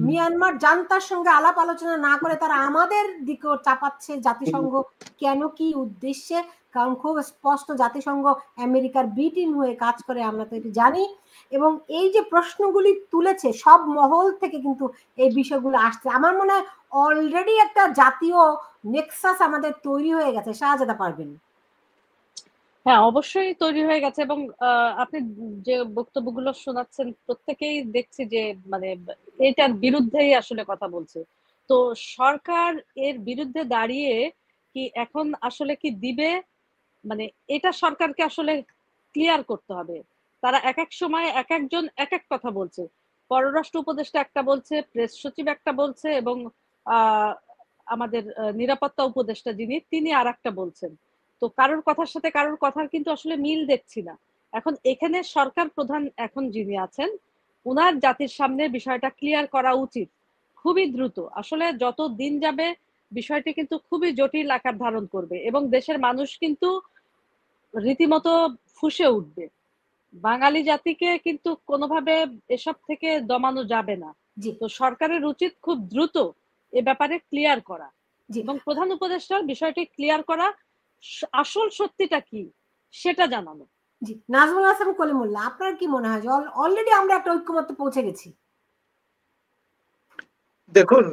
মিয়ানমার জান্তার সঙ্গে আলাপ আলোচনা না করে তারা আমাদের দিকেও চাপাচ্ছে জাতিসংঘ কেন, কি উদ্দেশ্যে। কারণ খুব স্পষ্ট জাতিসংঘ আমেরিকার বি টিম হয়ে কাজ করে, আমরা তো এটি জানি। এবং এই যে প্রশ্নগুলি তুলেছে সব মহল থেকে কিন্তু এই বিষয়গুলো আসছে। আমার মনে হয় অলরেডি একটা জাতীয় নেক্সাস আমাদের তৈরি হয়ে গেছে। শাহজাদা পারবেন। হ্যাঁ, অবশ্যই তৈরি হয়ে গেছে। এবং আপনি যে বক্তব্যগুলো শোনাচ্ছেন প্রত্যেকেই দেখছি যে মানে এটার বিরুদ্ধেই আসলে কথা বলছে। তো সরকার এর বিরুদ্ধে দাঁড়িয়ে কি এখন আসলে কি দিবে, মানে এটা সরকারকে আসলে ক্লিয়ার করতে হবে। তারা এক এক সময় এক একজন এক এক কথা বলছে। পররাষ্ট্র উপদেষ্টা একটা বলছে, প্রেস সচিব একটা বলছে, এবং আমাদের নিরাপত্তা উপদেষ্টা যিনি তিনি আর একটা বলছেন। তো কারোর কথার সাথে কারোর কথার কিন্তু আসলে মিল দেখছি না। এখন এখানে সরকার প্রধান এখন যিনি আছেন উনার জাতির সামনে বিষয়টা ক্লিয়ার করা উচিত খুবই দ্রুত। আসলে যত দিন যাবে বিষয়টি কিন্তু খুবই জটিল আকার ধারণ করবে এবং দেশের মানুষ কিন্তু রীতিমতো ফুঁসে উঠবে। বাঙালি জাতিকে কিন্তু কোনোভাবে এসব থেকে দমানো যাবে না। তো সরকারের উচিত খুব দ্রুত এ ব্যাপারে ক্লিয়ার করা এবং প্রধান উপদেষ্টার বিষয়টি ক্লিয়ার করা, আসল সত্যিটা কি সেটা জানানো। জি, নাজমুল হাসান কলিমুল্লাহ, আপনার কি মনে হয় যে অলরেডি আমরা একটা ঐক্যমত্যে পৌঁছে গেছি? দেখুন,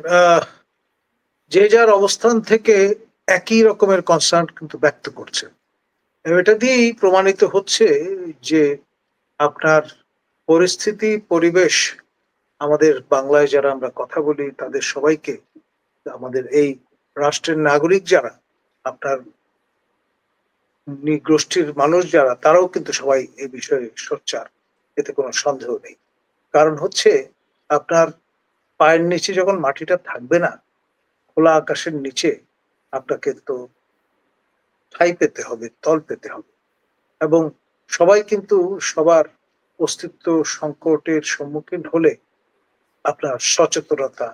যে যার অবস্থান থেকে একই রকমের কনসার্ন কিন্তু ব্যক্ত করছে। এটা দিয়েই প্রমাণিত হচ্ছে যে আপনার পরিস্থিতি, পরিবেশ, আমাদের বাংলায় যারা আমরা কথা বলি তাদের সবাইকে, আমাদের এই রাষ্ট্রের নাগরিক যারা, আপনার গোষ্ঠীর মানুষ যারা, তারাও কিন্তু সবাই এই বিষয়ে সোচ্চার, এতে কোনো সন্দেহ নেই। কারণ হচ্ছে আপনার পায়ের নিচে যখন মাটিটা থাকবে না, খোলা আকাশের নিচে আপনাকে তো ঠাঁই পেতে হবে, তল পেতে হবে। এবং সবাই কিন্তু সবার অস্তিত্ব সংকটের সম্মুখীন হলে আপনার সচেতনতা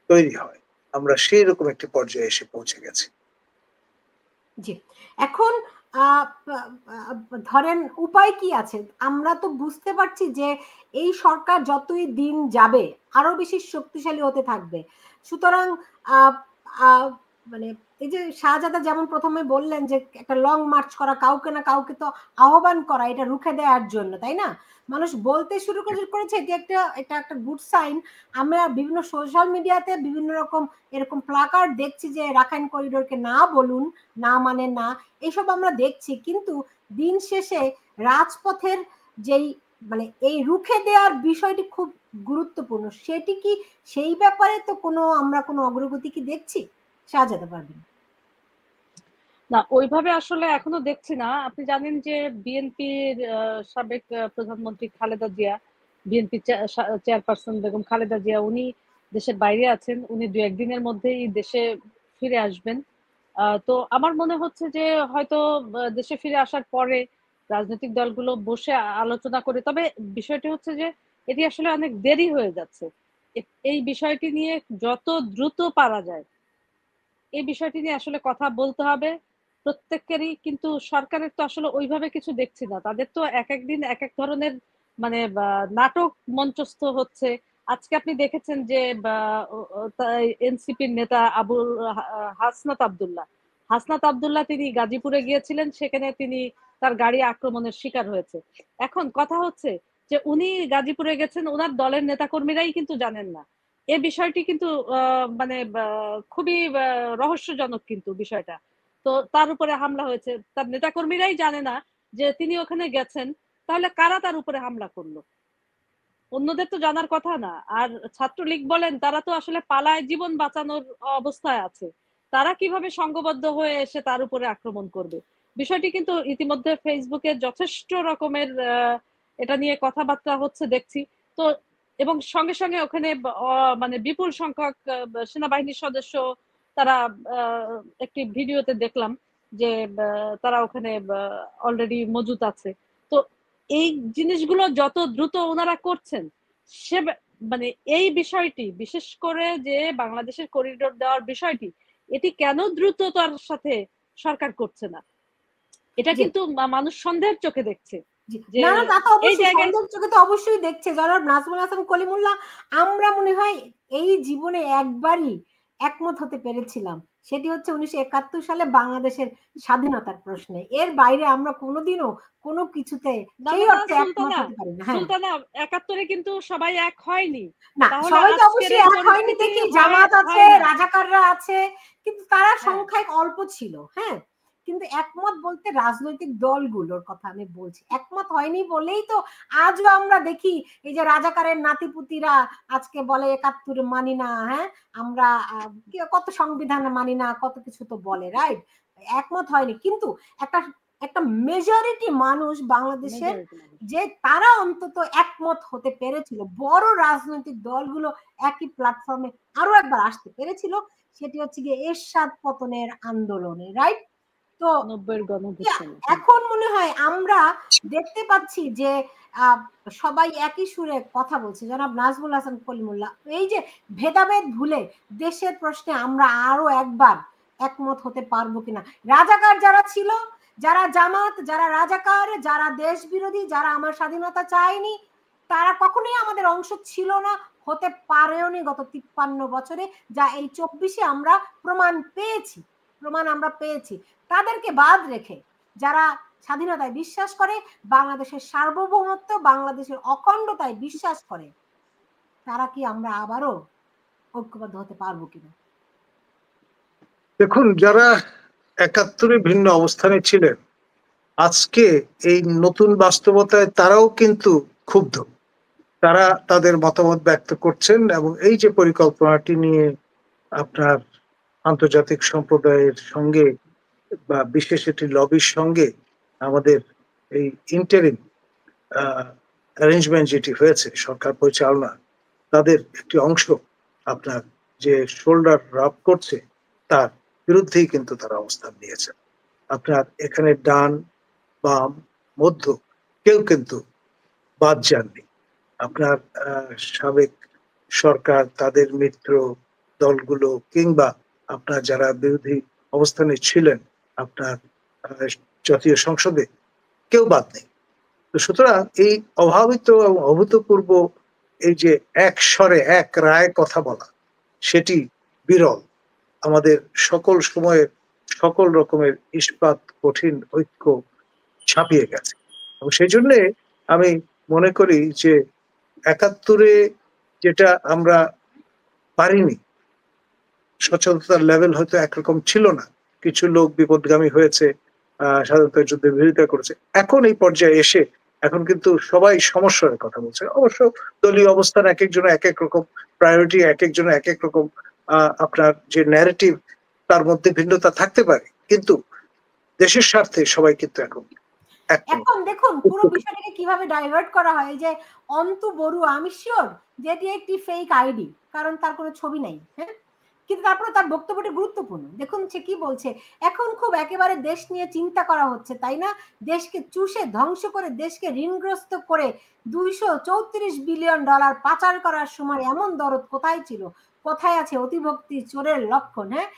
তৈরি হয়। আমরা সেই রকম একটি পর্যায়ে এসে পৌঁছে গেছি। জি, এখন ধরেন উপায় কি আছে? আমরা তো বুঝতে পারছি যে এই সরকার যতই দিন যাবে আরো বেশি শক্তিশালী হতে থাকবে। সুতরাং মানে এই যে শাহজাদা যেমন প্রথমে বললেন যে একটা লং মার্চ করা, কাউকে না কাউকে তো আহ্বান করা এটা রুখে দেওয়ার জন্য, তাই না? মানুষ বলতে শুরু করেছে, এটা একটা গুড সাইন। আমরা বিভিন্ন সোশ্যাল মিডিয়াতে বিভিন্ন রকম এরকম প্লাকার্ড দেখছি যে রাখাইন করিডোরকে না বলুন, না মানে না, এইসব আমরা দেখছি। কিন্তু দিন শেষে রাজপথের যেই মানে এই রুখে দেওয়ার বিষয়টি খুব গুরুত্বপূর্ণ। সেটি কি, সেই ব্যাপারে তো আমরা কোনো অগ্রগতি কি দেখছি? শাহজাদা পারবেন। না, ওইভাবে আসলে এখনো দেখছি না। আপনি জানেন যে বিএনপির সাবেক প্রধানমন্ত্রী খালেদা জিয়া, বিএনপি চেয়ারপারসন বেগম খালেদা জিয়া, উনি দেশের বাইরে আছেন। উনি 2-1 দিনের মধ্যেই দেশে ফিরে আসবেন। তো আমার মনে হচ্ছে যে হয়তো দেশে ফিরে আসার পরে রাজনৈতিক দলগুলো বসে আলোচনা করে, তবে বিষয়টি হচ্ছে যে এটি আসলে অনেক দেরি হয়ে যাচ্ছে। এই বিষয়টি নিয়ে যত দ্রুত পারা যায় এই বিষয়টি নিয়ে আসলে কথা বলতে হবে প্রত্যেকেরই। কিন্তু সরকারের তো আসলে ওইভাবে কিছু দেখছি না। তাদের তো এক এক দিন এক এক ধরনের মানে নাটক মঞ্চস্থ হচ্ছে। আজকে আপনি দেখেছেন যে এনসিপির নেতা হাসনাত আব্দুল্লাহ তিনি গাজীপুরে গিয়েছিলেন, সেখানে তিনি তার গাড়ি আক্রমণের শিকার হয়েছে। এখন কথা হচ্ছে যে উনি গাজীপুরে গেছেন, ওনার দলের নেতাকর্মীরাই কিন্তু জানেন না। এ বিষয়টি কিন্তু মানে খুবই রহস্যজনক কিন্তু বিষয়টা। তো তার উপরে হামলা হয়েছে, তার নেতাকর্মীরাই জানে না যে তিনি ওখানে গেছেন। তাহলে কারা তার উপরে হামলা করলো? অন্যদের তো জানার কথা না। আর ছাত্রলীগ বলেন, তারা তো আসলে পালায় জীবন বাঁচানোর অবস্থায় আছে। তারা কিভাবে সংঘবদ্ধ হয়ে এসে তার উপরে আক্রমণ করবে? বিষয়টি কিন্তু ইতিমধ্যে ফেসবুকে যথেষ্ট রকমের এটা নিয়ে কথাবার্তা হচ্ছে দেখছি। তো এবং সঙ্গে সঙ্গে ওখানে মানে বিপুল সংখ্যক সেনাবাহিনীর সদস্য তারা একটি ভিডিওতে দেখলাম যে তারা ওখানে অলরেডি মজুদ আছে। তো এই জিনিসগুলো যত দ্রুত ওনারা করছেন সে মানে এই বিষয়টি বিশেষ করে যে বাংলাদেশের করিডোর দেওয়ার বিষয়টি এটি কেন দ্রুততার সাথে সরকার করছে না, এটা কিন্তু মানুষ সন্দেহের চোখে দেখছে। না না, তা তো অবশ্যই সন্দেহের চোখে তো অবশ্যই দেখছে জনাব নাজমুল হাসান কলিমুল্লাহ। আমরা মনে হয় এই জীবনে একবারই একমত হতে পেরেছিলাম, সেটি হচ্ছে 1971 সালে বাংলাদেশের স্বাধীনতার প্রশ্নে। এর বাইরে আমরা কোনোদিনও কোনো কিছুতে সেই অর্থে একমত হতে পারি না। সুলতানা 71-এ কিন্তু সবাই এক হয়নি। না, সবাই তো অবশ্যই এক হয়নি। দেখি জামাত আছে, রাজাকাররা আছে, কিন্তু তারা সংখ্যায় অল্প ছিল। হ্যাঁ, কিন্তু একমত বলতে রাজনৈতিক দলগুলোর কথা আমি বলছি। একমত হয়নি বলেই তো আজও আমরা দেখি এই যে রাজাকারের নাতিপুতিরা আজকে বলে 71 মানি না, হ্যাঁ আমরা কত সংবিধান মানি না, কত কিছু তো বলে, রাইট? একমত হয়নি, কিন্তু একটা মেজরিটি মানুষ বাংলাদেশের যে তারা অন্তত একমত হতে পেরেছিল, বড় রাজনৈতিক দলগুলো একই প্ল্যাটফর্মে আরো একবার আসতে পেরেছিল, সেটি হচ্ছে গিয়ে এরশাদ পতনের আন্দোলনে, রাইট? তো এখন মনে হয় আমরা দেখতে পাচ্ছি যে সবাই একই সুরে কথা বলছে। জনাব নাজমুল হাসান কলিমুল্লাহ, এই যে ভেদাভেদ ভুলে দেশের প্রশ্নে আমরা আরো একবার একমত হতে পারবো কিনা। রাজাকার যারা ছিল, যারা জামাত, যারা রাজাকার, যারা দেশ বিরোধী, যারা আমার স্বাধীনতা চায়নি, তারা কখনোই আমাদের অংশ ছিল না, হতে পারেওনি গত 53 বছরে, যা এই 24-এ আমরা প্রমাণ পেয়েছি। তাদেরকে বাদ রেখে যারা স্বাধীনতায় বিশ্বাস করে, বাংলাদেশের সার্বভৌমত্ব, বাংলাদেশের অখণ্ডতায় বিশ্বাস করে, তারা কি আমরা আবারও ঐক্যবদ্ধ হতে পারবো কিনা? দেখুন, যারা 71-এ ভিন্ন অবস্থানে ছিলেন, আজকে এই নতুন বাস্তবতায় তারাও কিন্তু ক্ষুব্ধ। তারা তাদের মতামত ব্যক্ত করছেন এবং এই যে পরিকল্পনাটি নিয়ে আপনার আন্তর্জাতিক সম্প্রদায়ের সঙ্গে বা বিশেষ একটি লবির সঙ্গে আমাদের এই ইন্টারিম অ্যারেঞ্জমেন্ট যেটি হয়েছে সরকার পরিচালনা, তাদের একটি অংশ আপনার যে শোল্ডার রাব করছে তার বিরুদ্ধেই কিন্তু তারা অবস্থান নিয়েছে। আপনার এখানে ডান বাম মধ্য কেউ কিন্তু বাদ যাননি। আপনার সাবেক সরকার, তাদের মিত্র দলগুলো, কিংবা আপনার যারা বিরোধী অবস্থানে ছিলেন আপনার জাতীয় সংসদে, কেউ বাদ নেই। তো সুতরাং এই অভাবিত এবং অভূতপূর্ব এই যে এক স্বরে এক রায় কথা বলা, সেটি বিরল। আমাদের সকল সময়ের সকল রকমের ইস্পাত কঠিন ঐক্য ছাপিয়ে গেছে এবং সেই জন্যে আমি মনে করি যে 71-এ যেটা আমরা পারিনি, সচেতনতার লেভেল হয়তো একরকম ছিল না, কিছু লোক বিপদগামী হয়েছে, স্বাধীনতা যুদ্ধে বিরোধিতা করেছে। এখন এই পর্যায়ে এসে এখন কিন্তু সবাই সমস্যার কথা বলছে। অবশ্য দলীয় অবস্থান এক একজনের এক এক রকম, প্রায়োরিটি এক একজনের এক এক রকম, আপনার যে ন্যারেটিভ তার মধ্যে ভিন্নতা থাকতে পারে, কিন্তু দেশের স্বার্থে সবাই কিন্তু এখন দেখুন পুরো বিষয়টাকে কিভাবে ডাইভার্ট করা হয়। যে অন্তু বড়ুয়া, আমি শিওর যেটি একটি ফেক আইডি, কারণ তার কোনো ছবি নাই, হ্যাঁ, কিন্তু তারপরে তার বক্তব্যটি গুরুত্বপূর্ণ। দেখুন সে কি বলছে, এখন খুব একেবারে দেশ নিয়ে চিন্তা করা হচ্ছে, তাই না? দেশকে চুষে ধ্বংস করে, দেশকে ঋণগ্রস্ত করে $234 বিলিয়ন পাচার করার সময় এমন দরদ কোথায় ছিল, কোথায় আছে অতিভক্তি চোরের লক্ষণ? হ্যাঁ,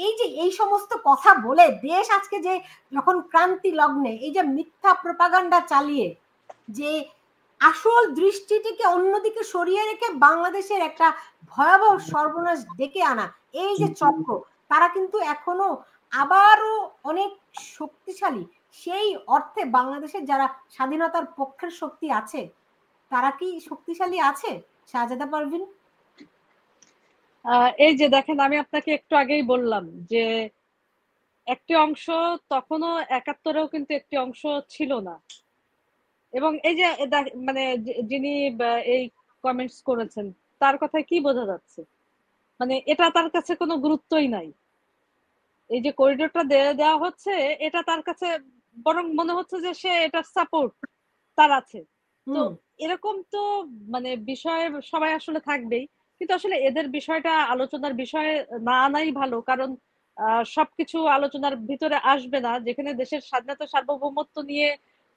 এই যে এই সমস্ত কথা বলে দেশ আজকে যে যখন ক্রান্তি লগ্নে এই যে মিথ্যা প্রপাগান্ডা চালিয়ে যে আসল দৃষ্টিটিকে অন্যদিকে সরিয়ে রেখে বাংলাদেশের একটা ভয়াবহ সর্বনাশ ডেকে আনা, এই যে চক্র, তারা কিন্তু এখনো আবারও অনেক শক্তিশালী। সেই অর্থে বাংলাদেশের যারা স্বাধীনতার পক্ষের শক্তি আছে, তারা কি শক্তিশালী আছে? শাহজাদা পারভিন, এই যে দেখেন, আমি আপনাকে একটু আগেই বললাম যে একটি অংশ তখনও 71-এও কিন্তু একটি অংশ ছিল না। এবং এই যে মানে যিনি এই কমেন্টস করেছেন তার কথায় কি বোঝা যাচ্ছে, মানে এটা তার কাছে কোনো গুরুত্বই নাই। এই যে করিডোরটা দেওয়া হচ্ছে, এটা তার কাছে বরং মনে হচ্ছে যে সে এটা সাপোর্ট তার আছে, তো এরকম তো মানে বিষয় সবাই আসলে থাকবেই, কিন্তু আসলে এদের বিষয়টা আলোচনার বিষয়ে না আনাই ভালো, কারণ সবকিছু আলোচনার ভিতরে আসবে না। যেখানে দেশের স্বাধীনতা সার্বভৌমত্ব নিয়ে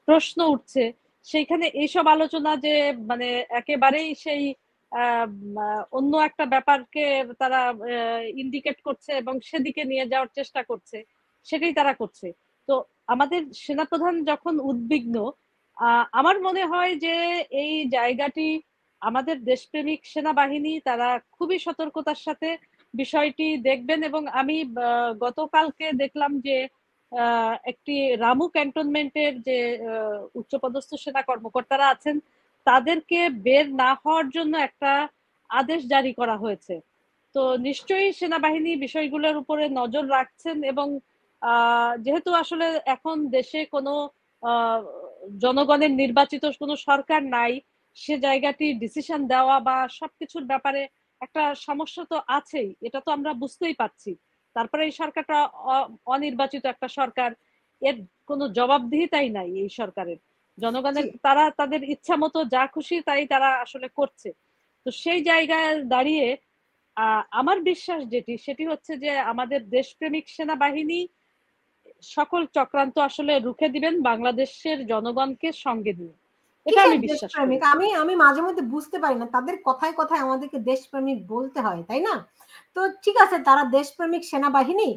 প্রশ্ন উঠছে, সেইখানে এইসব আলোচনা যে মানে একেবারেই সেই অন্য একটা ব্যাপারকে তারা ইন্ডিকেট করছে এবং সেদিকে নিয়ে যাওয়ার চেষ্টা করছে, সেটাই তারা করছে। তো আমাদের সেনাপ্রধান যখন উদ্বিগ্ন, আমার মনে হয় যে এই জায়গাটি আমাদের দেশপ্রেমিক সেনাবাহিনী তারা খুবই সতর্কতার সাথে বিষয়টি দেখবেন। এবং আমি গতকালকে দেখলাম যে একটি রামু ক্যান্টনমেন্টের যে উচ্চপদস্থ সেনা কর্মকর্তারা আছেন, তাদেরকে বের না হওয়ার জন্য একটা আদেশ জারি করা হয়েছে। তো নিশ্চয়ই সেনাবাহিনী বিষয়গুলোর উপরে নজর রাখছেন, এবং যেহেতু আসলে এখন দেশে কোনো জনগণের নির্বাচিত কোনো সরকার নাই, সে জায়গাটি ডিসিশন দেওয়া বা সবকিছুর ব্যাপারে একটা সমস্যা তো আছেই, এটা তো আমরা বুঝতেই পারছি। তারপরে এই সরকারটা অনির্বাচিত একটা সরকার, এর কোনো জবাবদিহিতাই নাই এই সরকারের। জনগণের তারা তাদের ইচ্ছা মতো যা খুশি তাই তারা আসলে করছে। তো সেই জায়গায় দাঁড়িয়ে আমার বিশ্বাস যেটি, সেটি হচ্ছে যে আমাদের দেশপ্রেমিক সেনাবাহিনী সকল চক্রান্ত আসলে রুখে দিবেন বাংলাদেশের জনগণকে সঙ্গে নিয়ে, এটা আমি বিশ্বাস করি। আমি মাঝে মধ্যে বুঝতে পারি না, তাদের কথায় কথায় আমাদেরকে দেশপ্রেমিক বলতে হয়, তাই না? তো ঠিক আছে, তারা দেশপ্রেমিক সেনাবাহিনী,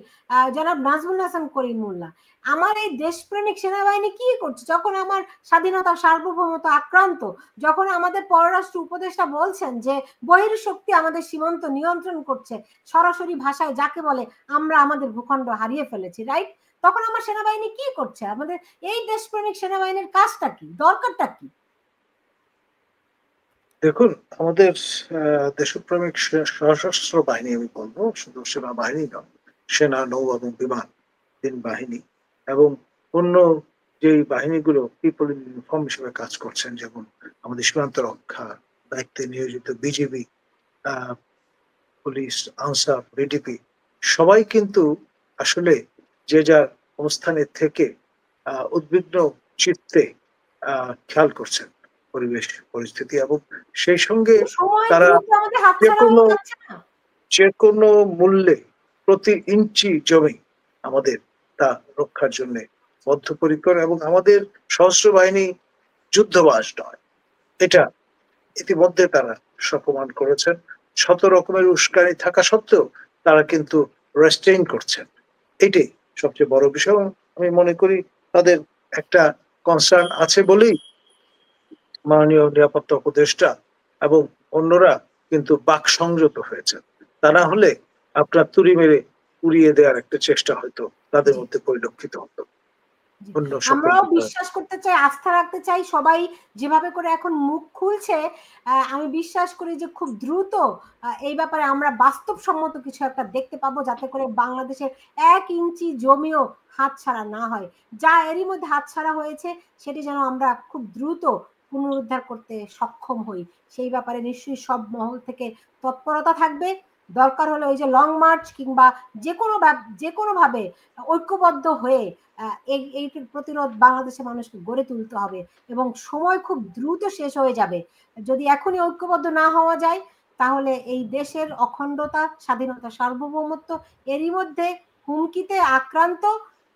জনাব নাজমুল হাসান করিমুল্লাহ, আমার এই দেশপ্রেমিক সেনাবাহিনী কি করছে? যখন আমার স্বাধীনতা সার্বভৌমত্ব আক্রান্ত, যখন আমাদের পররাষ্ট্র উপদেষ্টা বলছেন যে বহির্শক্তি আমাদের সীমান্ত নিয়ন্ত্রণ করছে, সরাসরি ভাষায় যাকে বলে আমরা আমাদের ভূখণ্ড হারিয়ে ফেলেছি, রাইট? তখন আমার সেনাবাহিনী কি করছে? আমাদের এই দেশপ্রেমিক সেনাবাহিনীর কাজটা কি, দরকারটা কি? দেখুন, আমাদের দেশপ্রেমিক সশস্ত্র বাহিনী, আমি বলবো শুধু সেনাবাহিনী নয়, সেনা, নৌ এবং বিমান, তিন বাহিনী এবং অন্য যে বাহিনীগুলো পিপল ইন ইউনিফর্ম হিসেবে কাজ করছেন, যেমন আমাদের সীমান্ত রক্ষা দায়িত্বে নিয়োজিত বিজিবি, পুলিশ, আনসার, বিডিপি, সবাই কিন্তু আসলে যে যার অবস্থানে থেকে উদ্বিগ্ন চিত্তে খেয়াল করছেন পরিবেশ পরিস্থিতি, এবং সেই সঙ্গে তারা যে কোনো মূল্যে প্রতি ইঞ্চি জমি আমাদের তা রক্ষার জন্য বদ্ধপরিকর। এবং আমাদের সশস্ত্র বাহিনী যুদ্ধবাজ নয়, এটা ইতিমধ্যে তারা প্রমাণ করেছেন। শত রকমের উস্কানি থাকা সত্ত্বেও তারা কিন্তু রেস্টেইন করছেন, এটাই সবচেয়ে বড় বিষয়। আমি মনে করি তাদের একটা কনসার্ন আছে বলেই মাননীয় নিরাপত্তা উপদেষ্টা এবং অন্যরা কিন্তু বাক সংযত হয়েছেন। তা না হলে আপনার তুড়ি মেরে উড়িয়ে দেওয়ার একটা চেষ্টা হয়তো তাদের মধ্যে পরিলক্ষিত হতো। আমরাও বিশ্বাস করতে চাই, আস্থা রাখতে চাই, সবাই যেভাবে করে এখন মুখ খুলছে, আমি বিশ্বাস করি যে খুব দ্রুত এই ব্যাপারে আমরা বাস্তবসম্মত কিছু একটা দেখতে পাবো, যাতে করে বাংলাদেশের 1 ইঞ্চি জমিও হাতছাড়া না হয়। যা এরই মধ্যে হাতছাড়া হয়েছে সেটি যেন আমরা খুব দ্রুত পুনরুদ্ধার করতে সক্ষম হই, সেই ব্যাপারে নিশ্চয়ই সব মহল থেকে তৎপরতা থাকবে। দরকার হলে ওই যে লং মার্চ কিংবা যে কোনো ভাবে ঐক্যবদ্ধ হয়ে এই প্রতিরোধ বাংলাদেশের মানুষকে গড়ে তুলতে হবে, এবং সময় খুব দ্রুত শেষ হয়ে যাবে। যদি এখনই ঐক্যবদ্ধ না হওয়া যায়, তাহলে এই দেশের অখণ্ডতা, স্বাধীনতা, সার্বভৌমত্ব এরই মধ্যে হুমকিতে আক্রান্ত।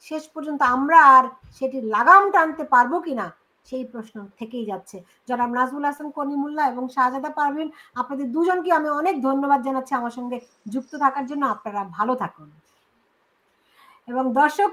শেষ পর্যন্ত আমরা আর সেটির লাগাম টানতে পারবো কিনা সেই প্রশ্ন থেকেই যাচ্ছে। জনাব নাজমুল হাসান করিমুল্লাহ এবং শাহজাদা পারভীন, আপনাদের দুজনকে আমি অনেক ধন্যবাদ জানাচ্ছি আমার সঙ্গে যুক্ত থাকার জন্য। আপনারা ভালো থাকুন। এবং দর্শক,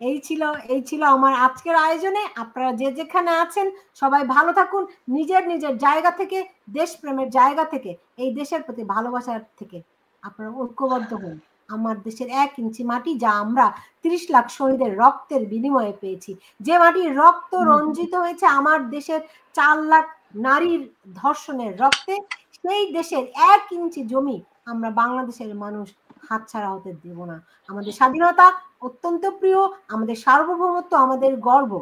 এই ছিল আমার আজকের আয়োজনে। আপনারা যে যেখানে আছেন সবাই ভালো থাকুন, নিজের নিজের জায়গা থেকে, দেশপ্রেমের জায়গা থেকে, এই দেশের প্রতি ভালোবাসার থেকে আপনারা ঐক্যবদ্ধ হন। আমার দেশের 1 ইঞ্চি মাটি, যা আমরা 30 লাখ শহীদের রক্তের বিনিময়ে পেয়েছি, যে মাটির রক্ত রঞ্জিত হয়েছে আমার দেশের 4 লাখ নারীর ধর্ষণের রক্তে, সেই দেশের 1 ইঞ্চি জমি আমরা বাংলাদেশের মানুষ হাতছাড়া হতে দেব না। আমাদের স্বাধীনতা অত্যন্ত প্রিয়, আমাদের সার্বভৌমত্ব আমাদের গর্ব।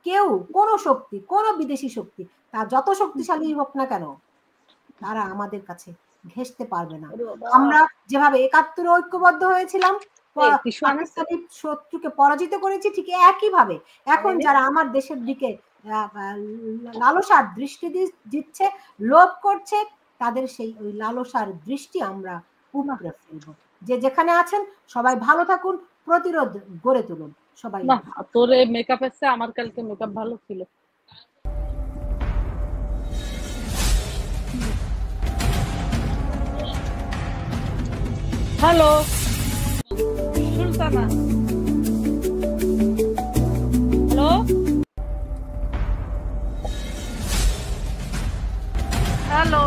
কেউ, কোন শক্তি, কোন বিদেশি শক্তি, তা যত শক্তিশালী হোক না কেন, তারা আমাদের কাছে ঘেঁষতে পারবে না। আমরা যেভাবে 71 ঐক্যবদ্ধ হয়েছিলাম, পাকিস্তানি শত্রুকে পরাজিত করেছি, ঠিক একই ভাবে এখন যারা আমার দেশের দিকে লালসার দৃষ্টি দিচ্ছে, লোভ করছে, তাদের সেই ওই লালসার দৃষ্টি আমরা উপড়ে ফেলবো। যে যেখানে আছেন সবাই ভালো থাকুন, প্রতিরোধ গড়ে তুলুন সবাই। না, তোর এই মেকআপ এসে আমার কালকে মেকআপ ভালো ছিল। Hello Sultana, hello hello